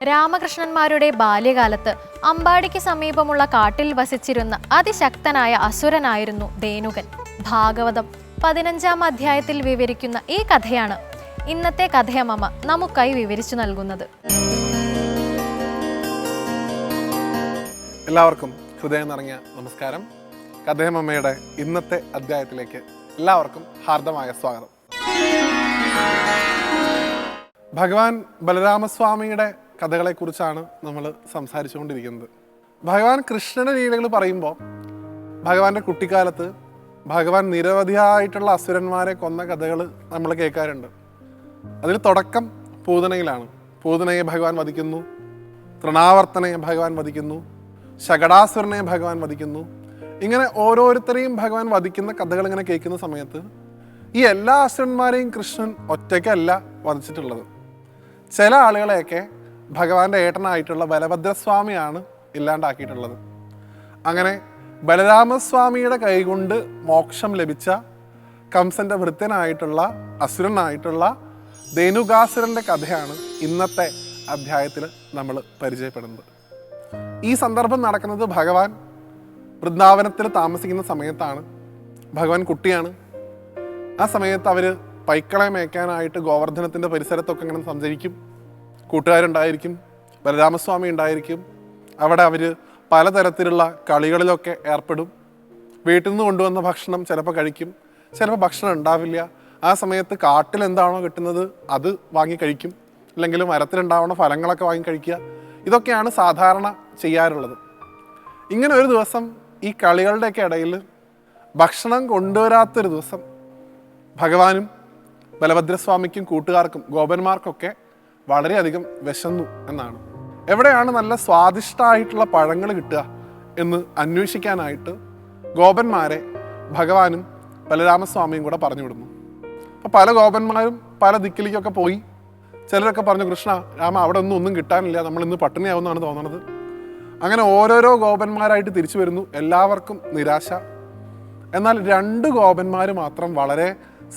രാമകൃഷ്ണന്മാരുടെ ബാല്യകാലത്ത് അമ്പാടിക്ക് സമീപമുള്ള കാട്ടിൽ വസിച്ചിരുന്ന അതിശക്തനായ അസുരനായിരുന്നു ധേനുകൻ. ഭാഗവതം 15-ാം അധ്യായത്തിൽ വിവരിക്കുന്ന ഈ കഥയാണ് ഇന്നത്തെ കഥയമ്മ നമുക്കായി വിവരിച്ചു നൽകുന്നത്. എല്ലാവർക്കും ഹൃദയം നിറഞ്ഞ നമസ്കാരം. കഥയമ്മയുടെ ഇന്നത്തെ അധ്യായത്തിലേക്ക് എല്ലാവർക്കും ഹാർദമായ സ്വാഗതം. ഭഗവാൻ ബലരാമസ്വാമിയുടെ കഥകളെക്കുറിച്ചാണ് നമ്മൾ സംസാരിച്ചുകൊണ്ടിരിക്കുന്നത്. ഭഗവാൻ കൃഷ്ണന്റെ ലീലകൾ പറയുമ്പോൾ ഭഗവാന്റെ കുട്ടിക്കാലത്ത് ഭഗവാൻ നിരവധിയായിട്ടുള്ള അസുരന്മാരെ കൊന്ന കഥകൾ നമ്മൾ കേൾക്കാറുണ്ട്. അതിൽ തുടക്കം പൂതനയിലാണ്. പൂതനയെ ഭഗവാൻ വധിക്കുന്നു, തൃണാവർത്തനയെ ഭഗവാൻ വധിക്കുന്നു, ശകടാസുരനെ ഭഗവാൻ വധിക്കുന്നു. ഇങ്ങനെ ഓരോരുത്തരെയും ഭഗവാൻ വധിക്കുന്ന കഥകൾ ഇങ്ങനെ കേൾക്കുന്ന സമയത്ത് ഈ എല്ലാ അസുരന്മാരെയും കൃഷ്ണൻ ഒറ്റയ്ക്കല്ല വധിച്ചിട്ടുള്ളത്. ചില ആളുകളെയൊക്കെ ഭഗവാന്റെ ഏട്ടനായിട്ടുള്ള ബലഭദ്രസ്വാമിയാണ് ഇല്ലാണ്ടാക്കിയിട്ടുള്ളത്. അങ്ങനെ ബലരാമസ്വാമിയുടെ കൈകൊണ്ട് മോക്ഷം ലഭിച്ച കംസന്റെ ഭൃത്യനായിട്ടുള്ള അസുരനായിട്ടുള്ള ധേനുകാസുരന്റെ കഥയാണ് ഇന്നത്തെ അധ്യായത്തിൽ നമ്മൾ പരിചയപ്പെടുന്നത്. ഈ സന്ദർഭം നടക്കുന്നത് ഭഗവാൻ വൃന്ദാവനത്തിൽ താമസിക്കുന്ന സമയത്താണ്. ഭഗവാൻ കുട്ടിയാണ്. ആ സമയത്ത് അവർ പൈക്കളെ മേയ്ക്കാനായിട്ട് ഗോവർദ്ധനത്തിൻ്റെ പരിസരത്തൊക്കെ ഇങ്ങനെ സഞ്ചരിക്കും. കൂട്ടുകാരുണ്ടായിരിക്കും, ബലരാമസ്വാമി ഉണ്ടായിരിക്കും. അവിടെ അവർ പലതരത്തിലുള്ള കളികളിലൊക്കെ ഏർപ്പെടും. വീട്ടിൽ നിന്ന് കൊണ്ടുവന്ന ഭക്ഷണം ചിലപ്പോൾ കഴിക്കും, ചിലപ്പോൾ ഭക്ഷണം ഉണ്ടാവില്ല. ആ സമയത്ത് കാട്ടിൽ എന്താണോ കിട്ടുന്നത് അത് വാങ്ങി കഴിക്കും, അല്ലെങ്കിൽ മരത്തിലുണ്ടാവുന്ന ഫലങ്ങളൊക്കെ വാങ്ങി കഴിക്കുക. ഇതൊക്കെയാണ് സാധാരണ ചെയ്യാറുള്ളത്. ഇങ്ങനെ ഒരു ദിവസം ഈ കളികളുടെയൊക്കെ ഇടയിൽ ഭക്ഷണം കൊണ്ടുവരാത്തൊരു ദിവസം ഭഗവാനും ബലഭദ്രസ്വാമിക്കും കൂട്ടുകാർക്കും ഗോപന്മാർക്കൊക്കെ വളരെയധികം വിശന്നു എന്നാണ്. എവിടെയാണ് നല്ല സ്വാദിഷ്ടമായിട്ടുള്ള പഴങ്ങൾ കിട്ടുക എന്ന് അന്വേഷിക്കാനായിട്ട് ഗോപന്മാരെ ഭഗവാനും ബലരാമസ്വാമിയും കൂടെ പറഞ്ഞു വിടുന്നു. അപ്പോൾ പല ഗോപന്മാരും പല ദിക്കിലേക്കൊക്കെ പോയി. ചിലരൊക്കെ പറഞ്ഞു, കൃഷ്ണ രാമ അവിടെ ഒന്നും കിട്ടാനില്ല, നമ്മൾ ഇന്ന് പട്ടിണിയാവുമെന്നാണ് തോന്നുന്നത്. അങ്ങനെ ഓരോരോ ഗോപന്മാരായിട്ട് തിരിച്ചു വരുന്നു. എല്ലാവർക്കും നിരാശ. എന്നാൽ 2 ഗോപന്മാർ മാത്രം വളരെ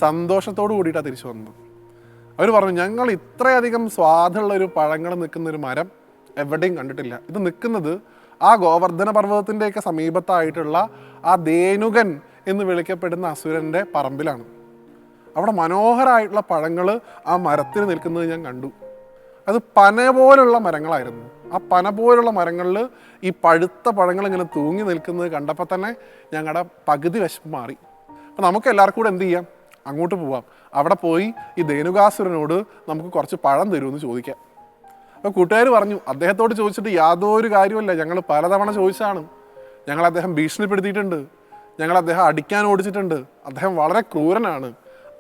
സന്തോഷത്തോടു കൂടിയിട്ടാണ് തിരിച്ചു വന്നത്. അവർ പറഞ്ഞു, ഞങ്ങൾ ഇത്രയധികം സ്വാദുള്ളൊരു പഴങ്ങൾ നിൽക്കുന്നൊരു മരം എവിടെയും കണ്ടിട്ടില്ല. ഇത് നിൽക്കുന്നത് ആ ഗോവർദ്ധന പർവ്വതത്തിൻ്റെയൊക്കെ സമീപത്തായിട്ടുള്ള ആ ധേനുകൻ എന്ന് വിളിക്കപ്പെടുന്ന അസുരൻ്റെ പറമ്പിലാണ്. അവിടെ മനോഹരമായിട്ടുള്ള പഴങ്ങൾ ആ മരത്തിൽ നിൽക്കുന്നത് ഞാൻ കണ്ടു. അത് പന പോലുള്ള മരങ്ങളായിരുന്നു. ആ പന പോലുള്ള മരങ്ങളിൽ ഈ പഴുത്ത പഴങ്ങൾ ഇങ്ങനെ തൂങ്ങി നിൽക്കുന്നത് കണ്ടപ്പോൾ തന്നെ ഞങ്ങളുടെ പകുതി വിശപ്പ് മാറി. അപ്പം നമുക്ക് എല്ലാവർക്കും കൂടെ എന്ത് ചെയ്യാം, അങ്ങോട്ട് പോവാം. അവിടെ പോയി ഈ ധേനുകാസുരനോട് നമുക്ക് കുറച്ച് പഴം തരുമെന്ന് ചോദിക്കാം. അപ്പോൾ കൂട്ടുകാർ പറഞ്ഞു, അദ്ദേഹത്തോട് ചോദിച്ചിട്ട് യാതൊരു കാര്യമല്ല, ഞങ്ങൾ പലതവണ ചോദിച്ചാണ്. ഞങ്ങൾ അദ്ദേഹം ഭീഷണിപ്പെടുത്തിയിട്ടുണ്ട്, ഞങ്ങൾ അദ്ദേഹം അടിക്കാൻ ഓടിച്ചിട്ടുണ്ട്, അദ്ദേഹം വളരെ ക്രൂരനാണ്.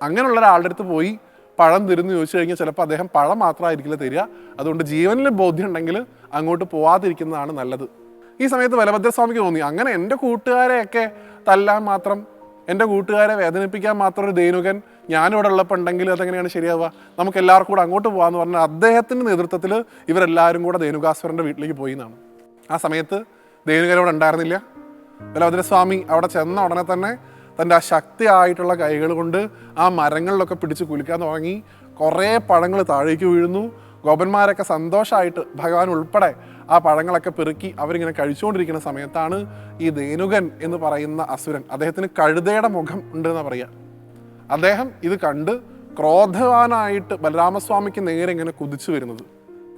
അങ്ങനെയുള്ള ഒരാളുടെ അടുത്ത് പോയി പഴം തരുമെന്ന് ചോദിച്ചു കഴിഞ്ഞാൽ ചിലപ്പോൾ അദ്ദേഹം പഴം മാത്രമായിരിക്കില്ല തരിക. അതുകൊണ്ട് ജീവനിൽ ബോധ്യം ഉണ്ടെങ്കിൽ അങ്ങോട്ട് പോവാതിരിക്കുന്നതാണ് നല്ലത്. ഈ സമയത്ത് ബലഭദ്രസ്വാമിക്ക് തോന്നി, അങ്ങനെ എൻ്റെ കൂട്ടുകാരെയൊക്കെ തല്ലാൻ മാത്രം, എൻ്റെ കൂട്ടുകാരെ വേദനിപ്പിക്കാൻ മാത്രം ഒരു ധേനുകൻ ഞാനിവിടെ ഉള്ളപ്പോൾ ഉണ്ടെങ്കിൽ അതെങ്ങനെയാണ് ശരിയാവുക, നമുക്ക് എല്ലാവർക്കും കൂടെ അങ്ങോട്ട് പോകാമെന്ന് പറഞ്ഞാൽ അദ്ദേഹത്തിൻ്റെ നേതൃത്വത്തിൽ ഇവരെല്ലാവരും കൂടെ ധേനുകാസുരൻ്റെ വീട്ടിലേക്ക് പോയി എന്നാണ്. ആ സമയത്ത് ധേനുകനോട് ഉണ്ടായിരുന്നില്ല. ബലഭദ്രസ്വാമി അവിടെ ചെന്ന ഉടനെ തന്നെ തൻ്റെ ആ ശക്തിയായിട്ടുള്ള കൈകൾ കൊണ്ട് ആ മരങ്ങളിലൊക്കെ പിടിച്ച് കുലുക്കാൻ തുടങ്ങി. കുറേ പഴങ്ങൾ താഴേക്ക് വീഴുന്നു. ഗോപന്മാരൊക്കെ സന്തോഷമായിട്ട് ഭഗവാൻ ഉൾപ്പെടെ ആ പഴങ്ങളൊക്കെ പെറുക്കി അവരിങ്ങനെ കഴിച്ചുകൊണ്ടിരിക്കുന്ന സമയത്താണ് ഈ ധേനുകൻ എന്ന് പറയുന്ന അസുരൻ, അദ്ദേഹത്തിന് കഴുതയുടെ മുഖം ഉണ്ടെന്ന് പറയുക, അദ്ദേഹം ഇത് കണ്ട് ക്രോധവാനായിട്ട് ബലരാമസ്വാമിക്ക് നേരെ ഇങ്ങനെ കുതിച്ചു വരുന്നത്.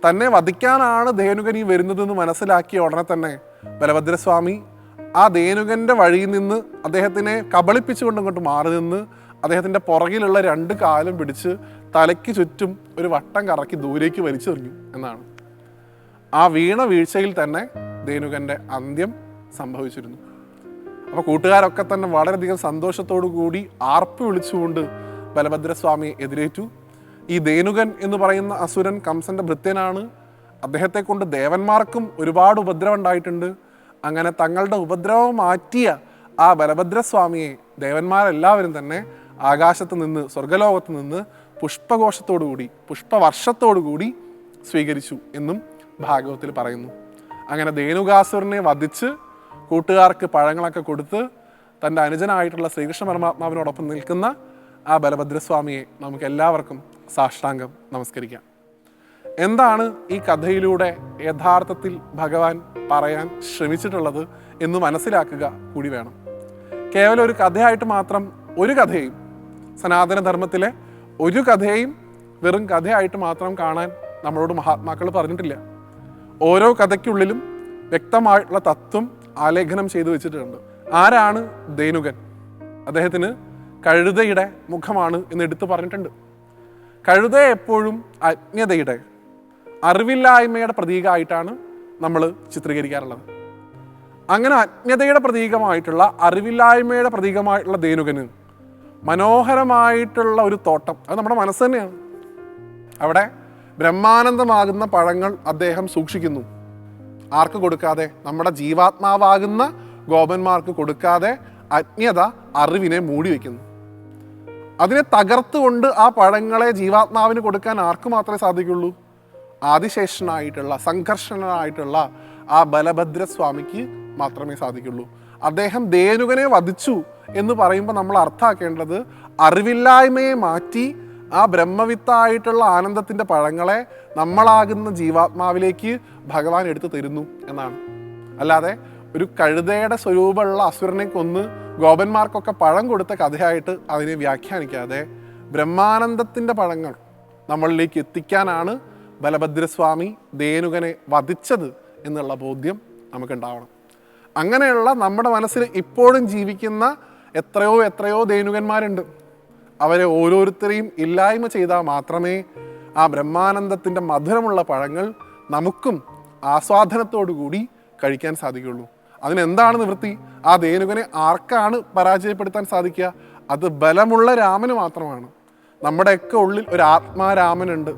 തന്നെ വധിക്കാനാണ് ധേനുകൻ ഈ വരുന്നതെന്ന് മനസ്സിലാക്കിയ ഉടനെ തന്നെ ബലഭദ്രസ്വാമി ആ ധേനുകൻ്റെ വഴിയിൽ നിന്ന് അദ്ദേഹത്തിനെ കബളിപ്പിച്ചുകൊണ്ട് ഇങ്ങോട്ട് മാറി നിന്ന് അദ്ദേഹത്തിൻ്റെ പുറകിലുള്ള 2 കാലും പിടിച്ച് തലയ്ക്ക് ചുറ്റും ഒരു വട്ടം കറക്കി ദൂരേക്ക് വലിച്ചെറിഞ്ഞു എന്നാണ്. ആ വീണ വീഴ്ചയിൽ തന്നെ ധേനുകൻ്റെ അന്ത്യം സംഭവിച്ചിരുന്നു. അപ്പോൾ കൂട്ടുകാരൊക്കെ തന്നെ വളരെയധികം സന്തോഷത്തോടു കൂടി ആർപ്പ് വിളിച്ചുകൊണ്ട് ബലഭദ്രസ്വാമിയെ എതിരേറ്റു. ഈ ധേനുകൻ എന്ന് പറയുന്ന അസുരൻ കംസന്റെ ഭൃത്യനാണ്. അദ്ദേഹത്തെ കൊണ്ട് ദേവന്മാർക്കും ഒരുപാട് ഉപദ്രവം ഉണ്ടായിട്ടുണ്ട്. അങ്ങനെ തങ്ങളുടെ ഉപദ്രവം മാറ്റിയ ആ ബലഭദ്രസ്വാമിയെ ദേവന്മാരെല്ലാവരും തന്നെ ആകാശത്ത് നിന്ന്, സ്വർഗലോകത്ത് നിന്ന് പുഷ്പഘോഷത്തോടുകൂടി, പുഷ്പവർഷത്തോടുകൂടി സ്വീകരിച്ചു എന്നും ഭാഗവത്തിൽ പറയുന്നു. അങ്ങനെ ധേനുകാസുരനെ വധിച്ച് കൂട്ടുകാർക്ക് പഴങ്ങളൊക്കെ കൊടുത്ത് തൻ്റെ അനുജനായിട്ടുള്ള ശ്രീകൃഷ്ണ പരമാത്മാവിനോടൊപ്പം നിൽക്കുന്ന ആ ബലഭദ്രസ്വാമിയെ നമുക്ക് എല്ലാവർക്കും സാഷ്ടാംഗം നമസ്കരിക്കാം. എന്താണ് ഈ കഥയിലൂടെ യഥാർത്ഥത്തിൽ ഭഗവാൻ പറയാൻ ശ്രമിച്ചിട്ടുള്ളത് എന്ന് മനസ്സിലാക്കുക കൂടി വേണം. കേവലം ഒരു കഥയായിട്ട് മാത്രം ഒരു കഥയും, സനാതനധർമ്മത്തിലെ ഒരു കഥയും വെറും കഥയായിട്ട് മാത്രം കാണാൻ നമ്മളോട് മഹാത്മാക്കൾ പറഞ്ഞിട്ടില്ല. ഓരോ കഥയ്ക്കുള്ളിലും വ്യക്തമായിട്ടുള്ള തത്വം ആലേഖനം ചെയ്തു വെച്ചിട്ടുണ്ട്. ആരാണ് ധേനുകൻ? അദ്ദേഹത്തിന് കഴുതയുടെ മുഖമാണ് എന്ന് എടുത്തു പറഞ്ഞിട്ടുണ്ട്. കഴുത എപ്പോഴും അജ്ഞതയുടെ, അറിവില്ലായ്മയുടെ പ്രതീകമായിട്ടാണ് നമ്മൾ ചിത്രീകരിക്കാറുള്ളത്. അങ്ങനെ അജ്ഞതയുടെ പ്രതീകമായിട്ടുള്ള, അറിവില്ലായ്മയുടെ പ്രതീകമായിട്ടുള്ള ധേനുകന് മനോഹരമായിട്ടുള്ള ഒരു തോട്ടം, അത് നമ്മുടെ മനസ്സ് തന്നെയാണ്. അവിടെ ബ്രഹ്മാനന്ദമാകുന്ന പഴങ്ങൾ അദ്ദേഹം സൂക്ഷിക്കുന്നു. ആർക്ക് കൊടുക്കാതെ? നമ്മുടെ ജീവാത്മാവാകുന്ന ഗോപന്മാർക്ക് കൊടുക്കാതെ അജ്ഞത അറിവിനെ മൂടി വയ്ക്കുന്നു. അതിനെ തകർത്തുകൊണ്ട് ആ പഴങ്ങളെ ജീവാത്മാവിന് കൊടുക്കാൻ ആർക്ക് മാത്രമേ സാധിക്കുള്ളൂ? ആദിശേഷനായിട്ടുള്ള, സംഘർഷണനായിട്ടുള്ള ആ ബലഭദ്രസ്വാമിക്ക് മാത്രമേ സാധിക്കുള്ളൂ. അദ്ദേഹം ധേനുകനെ വധിച്ചു എന്ന് പറയുമ്പോൾ നമ്മൾ അർത്ഥാക്കേണ്ടത് അറിവില്ലായ്മയെ മാറ്റി ആ ബ്രഹ്മവിത്തായിട്ടുള്ള ആനന്ദത്തിൻ്റെ പഴങ്ങളെ നമ്മളാകുന്ന ജീവാത്മാവിലേക്ക് ഭഗവാൻ എടുത്തു തരുന്നു എന്നാണ്. അല്ലാതെ ഒരു കഴുതയുടെ സ്വരൂപമുള്ള അസുരനെ കൊന്ന് ഗോപന്മാർക്കൊക്കെ പഴം കൊടുത്ത കഥയായിട്ട് അതിനെ വ്യാഖ്യാനിക്കാതെ ബ്രഹ്മാനന്ദത്തിൻ്റെ പഴങ്ങൾ നമ്മളിലേക്ക് എത്തിക്കാനാണ് ബലഭദ്രസ്വാമി ധേനുകനെ വധിച്ചത് എന്നുള്ള ബോധ്യം നമുക്കുണ്ടാവണം. അങ്ങനെയുള്ള നമ്മുടെ മനസ്സിൽ ഇപ്പോഴും ജീവിക്കുന്ന എത്രയോ ധേനുകന്മാരുണ്ട്. അവരെ ഓരോരുത്തരെയും ഇല്ലായ്മ ചെയ്താൽ മാത്രമേ ആ ബ്രഹ്മാനന്ദത്തിൻ്റെ മധുരമുള്ള പഴങ്ങൾ നമുക്കും ആസ്വാദനത്തോടു കൂടി കഴിക്കാൻ സാധിക്കുള്ളൂ. അതിനെന്താണ് നിവൃത്തി? ആ ധേനുകനെ ആർക്കാണ് പരാജയപ്പെടുത്താൻ സാധിക്കുക? അത് ബലമുള്ള രാമന് മാത്രമാണ്. നമ്മുടെയൊക്കെ ഉള്ളിൽ ഒരു ആത്മാരാമനുണ്ട്.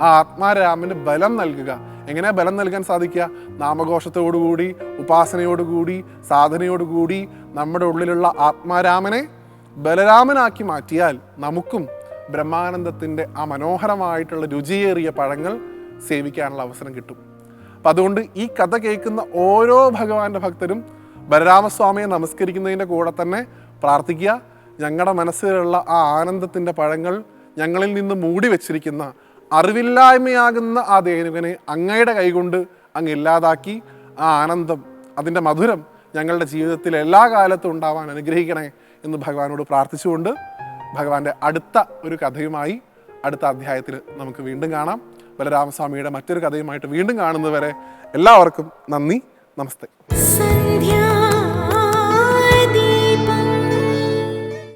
ആ ആത്മാരാമന് ബലം നൽകുക. എങ്ങനെ ബലം നൽകാൻ സാധിക്കുക? നാമഘോഷത്തോടുകൂടി, ഉപാസനയോടുകൂടി, സാധനയോടുകൂടി നമ്മുടെ ഉള്ളിലുള്ള ആത്മാരാമനെ ബലരാമനാക്കി മാറ്റിയാൽ നമുക്കും ബ്രഹ്മാനന്ദത്തിൻ്റെ ആ മനോഹരമായിട്ടുള്ള രുചിയേറിയ പഴങ്ങൾ സേവിക്കാനുള്ള അവസരം കിട്ടും. അപ്പം അതുകൊണ്ട് ഈ കഥ കേൾക്കുന്ന ഓരോ ഭഗവാന്റെ ഭക്തരും ബലരാമസ്വാമിയെ നമസ്കരിക്കുന്നതിൻ്റെ കൂടെ തന്നെ പ്രാർത്ഥിക്കുക, ഞങ്ങളുടെ മനസ്സിലുള്ള ആ ആനന്ദത്തിൻ്റെ പഴങ്ങൾ ഞങ്ങളിൽ നിന്ന് മൂടി വച്ചിരിക്കുന്ന അറിവില്ലായ്മയാകുന്ന ആ ധേനുകനെ അങ്ങയുടെ കൈകൊണ്ട് അങ്ങ് ഇല്ലാതാക്കി ആ ആനന്ദം, അതിൻ്റെ മധുരം ഞങ്ങളുടെ ജീവിതത്തിൽ എല്ലാ കാലത്തും ഉണ്ടാവാൻ അനുഗ്രഹിക്കണേ എന്ന് ഭഗവാനോട് പ്രാർത്ഥിച്ചുകൊണ്ട് ഭഗവാന്റെ അടുത്ത ഒരു കഥയുമായി അടുത്ത അധ്യായത്തിൽ നമുക്ക് വീണ്ടും കാണാം. ബലരാമസ്വാമിയുടെ മറ്റൊരു കഥയുമായിട്ട് വീണ്ടും കാണുന്നതുവരെ എല്ലാവർക്കും നന്ദി, നമസ്തേ.